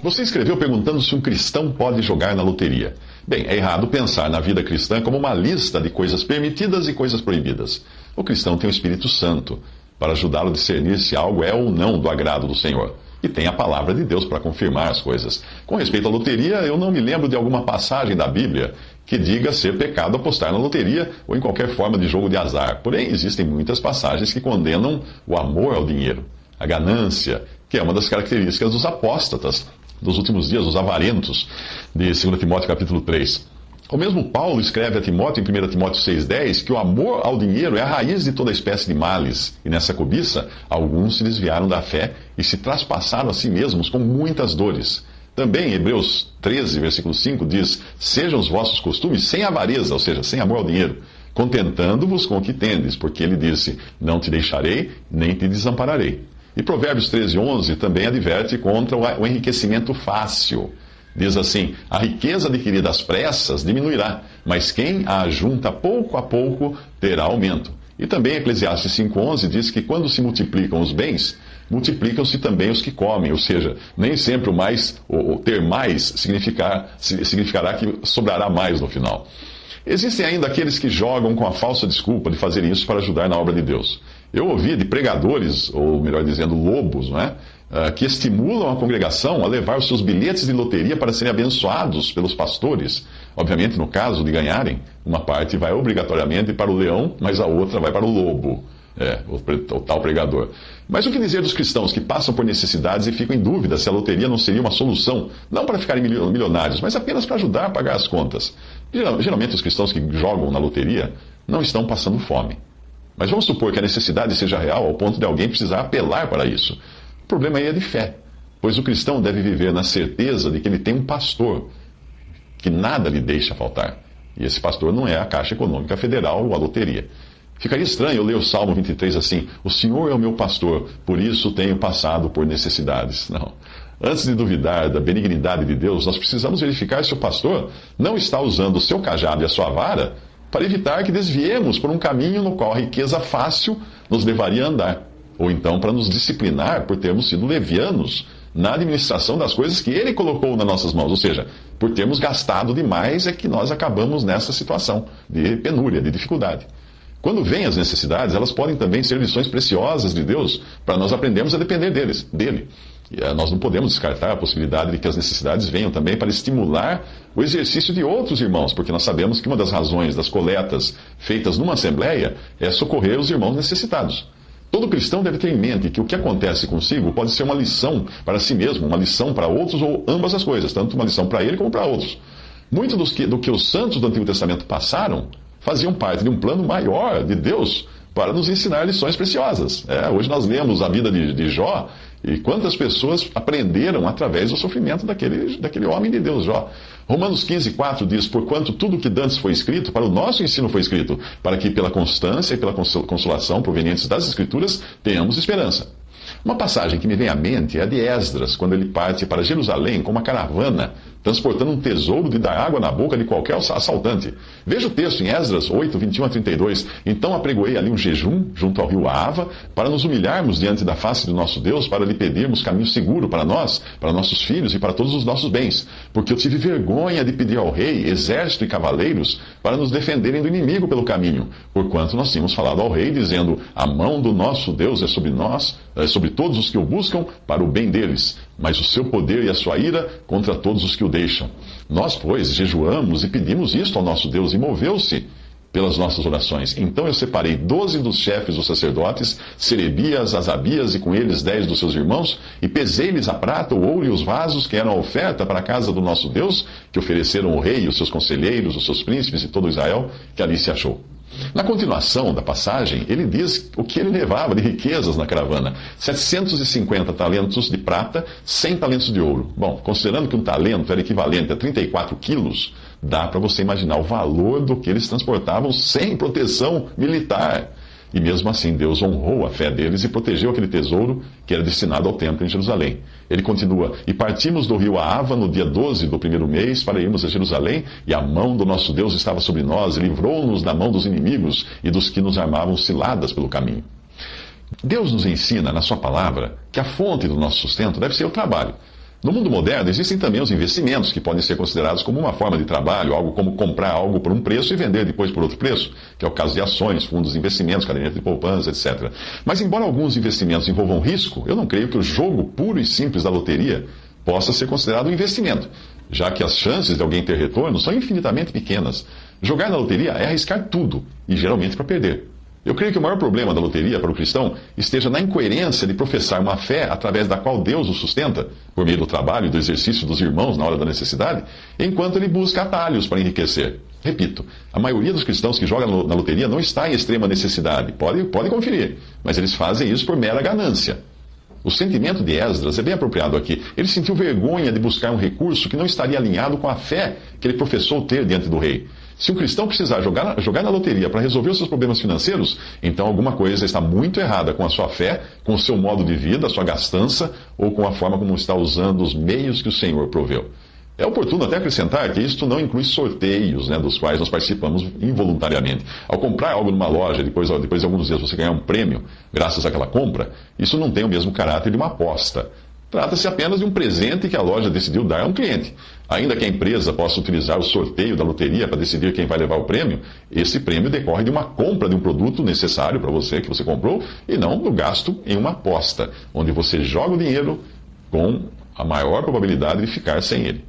Você escreveu perguntando se um cristão pode jogar na loteria. Bem, é errado pensar na vida cristã como uma lista de coisas permitidas e coisas proibidas. O cristão tem o Espírito Santo para ajudá-lo a discernir se algo é ou não do agrado do Senhor. E tem a palavra de Deus para confirmar as coisas. Com respeito à loteria, eu não me lembro de alguma passagem da Bíblia que diga ser pecado apostar na loteria ou em qualquer forma de jogo de azar. Porém, existem muitas passagens que condenam o amor ao dinheiro, a ganância, que é uma das características dos apóstatas dos últimos dias, os avarentos, de 2 Timóteo capítulo 3. O mesmo Paulo escreve a Timóteo, em 1 Timóteo 6,10, que o amor ao dinheiro é a raiz de toda espécie de males, e nessa cobiça, alguns se desviaram da fé e se traspassaram a si mesmos com muitas dores. Também, em Hebreus 13, versículo 5, diz: sejam os vossos costumes sem avareza, ou seja, sem amor ao dinheiro, contentando-vos com o que tendes, porque ele disse: não te deixarei, nem te desampararei. E Provérbios 13:11 também adverte contra o enriquecimento fácil. Diz assim: a riqueza adquirida às pressas diminuirá, mas quem a ajunta pouco a pouco terá aumento. E também Eclesiastes 5:11 diz que quando se multiplicam os bens, multiplicam-se também os que comem. Ou seja, nem sempre o ter mais significará que sobrará mais no final. Existem ainda aqueles que jogam com a falsa desculpa de fazer isso para ajudar na obra de Deus. Eu ouvi de pregadores, ou melhor dizendo, lobos, não é? Que estimulam a congregação a levar os seus bilhetes de loteria para serem abençoados pelos pastores. Obviamente, no caso de ganharem, uma parte vai obrigatoriamente para o leão, mas a outra vai para o lobo, o tal pregador. Mas o que dizer dos cristãos que passam por necessidades e ficam em dúvida se a loteria não seria uma solução, não para ficarem milionários, mas apenas para ajudar a pagar as contas? Geralmente, os cristãos que jogam na loteria não estão passando fome. Mas vamos supor que a necessidade seja real ao ponto de alguém precisar apelar para isso. O problema aí é de fé, pois o cristão deve viver na certeza de que ele tem um pastor, que nada lhe deixa faltar. E esse pastor não é a Caixa Econômica Federal ou a loteria. Ficaria estranho eu ler o Salmo 23 assim: o Senhor é o meu pastor, por isso tenho passado por necessidades. Não. Antes de duvidar da benignidade de Deus, nós precisamos verificar se o pastor não está usando o seu cajado e a sua vara para evitar que desviemos por um caminho no qual a riqueza fácil nos levaria a andar. Ou então para nos disciplinar por termos sido levianos na administração das coisas que Ele colocou nas nossas mãos. Ou seja, por termos gastado demais é que nós acabamos nessa situação de penúria, de dificuldade. Quando vêm as necessidades, elas podem também ser lições preciosas de Deus para nós aprendermos a depender dele. E nós não podemos descartar a possibilidade de que as necessidades venham também para estimular o exercício de outros irmãos, porque nós sabemos que uma das razões das coletas feitas numa assembleia é socorrer os irmãos necessitados. Todo cristão deve ter em mente que o que acontece consigo pode ser uma lição para si mesmo, uma lição para outros ou ambas as coisas, tanto uma lição para ele como para outros. Muito do que os santos do Antigo Testamento passaram faziam parte de um plano maior de Deus para nos ensinar lições preciosas. Hoje nós lemos a vida de Jó e quantas pessoas aprenderam através do sofrimento daquele homem de Deus, Jó. Romanos 15:4 diz: porquanto tudo que dantes foi escrito, para o nosso ensino foi escrito, para que pela constância e pela consolação provenientes das Escrituras tenhamos esperança. Uma passagem que me vem à mente é a de Esdras, quando ele parte para Jerusalém com uma caravana, transportando um tesouro de dar água na boca de qualquer assaltante. Veja o texto em Esdras 8, 21 a 32. Então apregoei ali um jejum junto ao rio Ava, para nos humilharmos diante da face do nosso Deus, para lhe pedirmos caminho seguro para nós, para nossos filhos e para todos os nossos bens. Porque eu tive vergonha de pedir ao rei exército e cavaleiros para nos defenderem do inimigo pelo caminho, porquanto nós tínhamos falado ao rei, dizendo: a mão do nosso Deus é sobre nós, sobre todos os que o buscam, para o bem deles, mas o seu poder e a sua ira contra todos os que o deixam. Nós, pois, jejuamos e pedimos isto ao nosso Deus, e moveu-se pelas nossas orações. Então eu separei 12 dos chefes dos sacerdotes, Serebias, Asabias, e com eles 10 dos seus irmãos, e pesei-lhes a prata, o ouro e os vasos, que eram a oferta para a casa do nosso Deus, que ofereceram o rei, os seus conselheiros, os seus príncipes e todo Israel, que ali se achou. Na continuação da passagem, ele diz o que ele levava de riquezas na caravana: 750 talentos de prata, 100 talentos de ouro. Bom, considerando que um talento era equivalente a 34 quilos, dá para você imaginar o valor do que eles transportavam sem proteção militar. E mesmo assim, Deus honrou a fé deles e protegeu aquele tesouro que era destinado ao templo em Jerusalém. Ele continua: e partimos do rio Ava no dia 12 do primeiro mês para irmos a Jerusalém, e a mão do nosso Deus estava sobre nós, e livrou-nos da mão dos inimigos e dos que nos armavam ciladas pelo caminho. Deus nos ensina, na sua palavra, que a fonte do nosso sustento deve ser o trabalho. No mundo moderno, existem também os investimentos, que podem ser considerados como uma forma de trabalho, algo como comprar algo por um preço e vender depois por outro preço, que é o caso de ações, fundos de investimentos, caderneta de poupança, etc. Mas, embora alguns investimentos envolvam risco, eu não creio que o jogo puro e simples da loteria possa ser considerado um investimento, já que as chances de alguém ter retorno são infinitamente pequenas. Jogar na loteria é arriscar tudo, e geralmente para perder. Eu creio que o maior problema da loteria para o cristão esteja na incoerência de professar uma fé através da qual Deus o sustenta, por meio do trabalho e do exercício dos irmãos na hora da necessidade, enquanto ele busca atalhos para enriquecer. Repito, a maioria dos cristãos que jogam na loteria não está em extrema necessidade, pode conferir, mas eles fazem isso por mera ganância. O sentimento de Esdras é bem apropriado aqui. Ele sentiu vergonha de buscar um recurso que não estaria alinhado com a fé que ele professou ter diante do rei. Se um cristão precisar jogar na loteria para resolver os seus problemas financeiros, então alguma coisa está muito errada com a sua fé, com o seu modo de vida, a sua gastança, ou com a forma como está usando os meios que o Senhor proveu. É oportuno até acrescentar que isto não inclui sorteios, dos quais nós participamos involuntariamente. Ao comprar algo numa loja, depois de alguns dias você ganhar um prêmio, graças àquela compra, isso não tem o mesmo caráter de uma aposta. Trata-se apenas de um presente que a loja decidiu dar a um cliente. Ainda que a empresa possa utilizar o sorteio da loteria para decidir quem vai levar o prêmio, esse prêmio decorre de uma compra de um produto necessário para você, que você comprou, e não do gasto em uma aposta, onde você joga o dinheiro com a maior probabilidade de ficar sem ele.